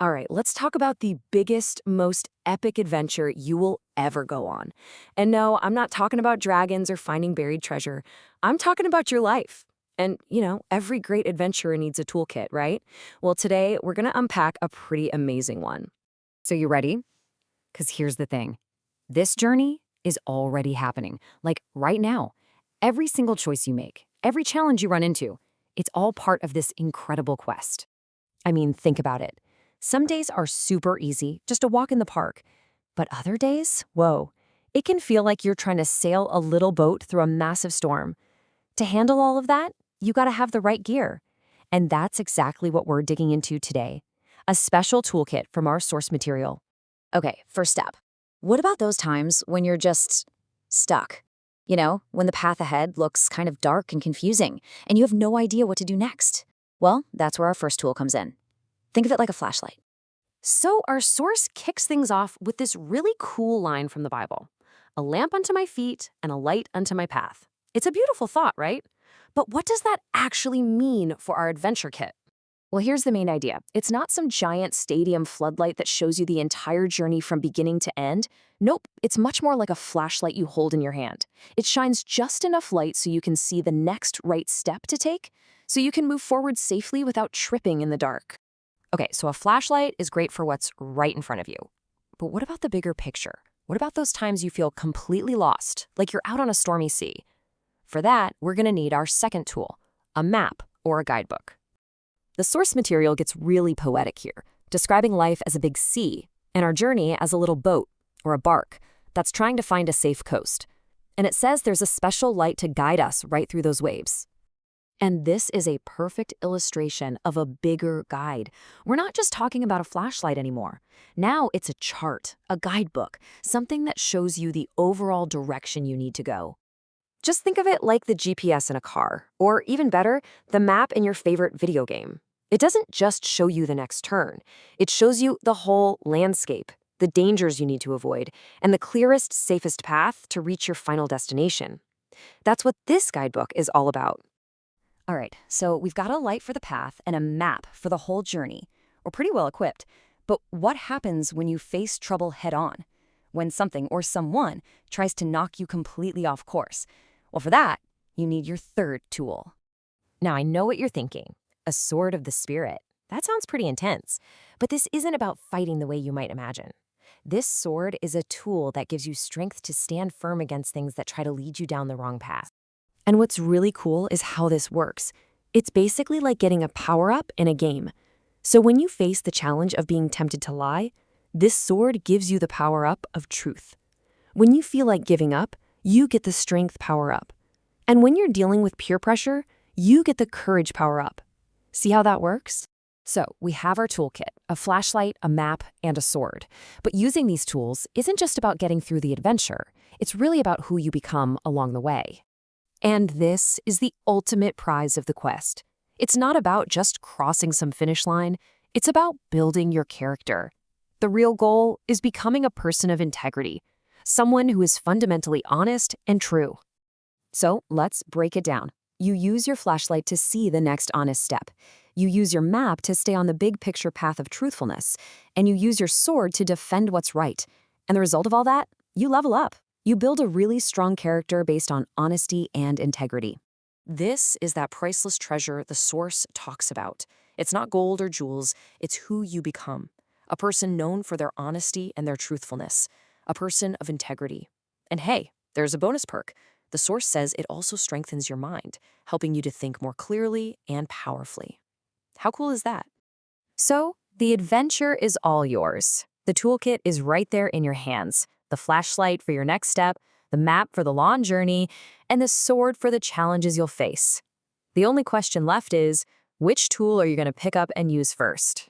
All right, let's talk about the biggest, most epic adventure you will ever go on. And no, I'm not talking about dragons or finding buried treasure. I'm talking about your life. And, every great adventurer needs a toolkit, right? Well, today we're going to unpack a pretty amazing one. So you ready? Because here's the thing. This journey is already happening, like right now. Every single choice you make, every challenge you run into, it's all part of this incredible quest. I mean, think about it. Some days are super easy, just a walk in the park. But other days, whoa, it can feel like you're trying to sail a little boat through a massive storm. To handle all of that, you got to have the right gear. And that's exactly what we're digging into today. A special toolkit from our source material. Okay, first step. What about those times when you're just stuck? You know, when the path ahead looks kind of dark and confusing, and you have no idea what to do next? Well, that's where our first tool comes in. Think of it like a flashlight. So our source kicks things off with this really cool line from the Bible. A lamp unto my feet and a light unto my path. It's a beautiful thought, right? But what does that actually mean for our adventure kit? Well, here's the main idea. It's not some giant stadium floodlight that shows you the entire journey from beginning to end. Nope, it's much more like a flashlight you hold in your hand. It shines just enough light so you can see the next right step to take, so you can move forward safely without tripping in the dark. Okay, so a flashlight is great for what's right in front of you. But what about the bigger picture? What about those times you feel completely lost, like you're out on a stormy sea? For that, we're going to need our second tool, a map or a guidebook. The source material gets really poetic here, describing life as a big sea and our journey as a little boat or a bark that's trying to find a safe coast. And it says there's a special light to guide us right through those waves. And this is a perfect illustration of a bigger guide. We're not just talking about a flashlight anymore. Now it's a chart, a guidebook, something that shows you the overall direction you need to go. Just think of it like the GPS in a car, or even better, the map in your favorite video game. It doesn't just show you the next turn. It shows you the whole landscape, the dangers you need to avoid, and the clearest, safest path to reach your final destination. That's what this guidebook is all about. All right, so we've got a light for the path and a map for the whole journey. We're pretty well equipped. But what happens when you face trouble head on? When something or someone tries to knock you completely off course? Well, for that, you need your third tool. Now, I know what you're thinking. A sword of the spirit. That sounds pretty intense. But this isn't about fighting the way you might imagine. This sword is a tool that gives you strength to stand firm against things that try to lead you down the wrong path. And what's really cool is how this works. It's basically like getting a power-up in a game. So when you face the challenge of being tempted to lie, this sword gives you the power-up of truth. When you feel like giving up, you get the strength power-up. And when you're dealing with peer pressure, you get the courage power-up. See how that works? So we have our toolkit, a flashlight, a map, and a sword. But using these tools isn't just about getting through the adventure. It's really about who you become along the way. And this is the ultimate prize of the quest. It's not about just crossing some finish line. It's about building your character. The real goal is becoming a person of integrity, someone who is fundamentally honest and true. So let's break it down. You use your flashlight to see the next honest step. You use your map to stay on the big picture path of truthfulness. And you use your sword to defend what's right. And the result of all that? You level up. You build a really strong character based on honesty and integrity. This is that priceless treasure the source talks about. It's not gold or jewels, it's who you become. A person known for their honesty and their truthfulness. A person of integrity. And hey, there's a bonus perk. The source says it also strengthens your mind, helping you to think more clearly and powerfully. How cool is that? So, the adventure is all yours. The toolkit is right there in your hands. The flashlight for your next step, the map for the long journey, and the sword for the challenges you'll face. The only question left is, which tool are you going to pick up and use first?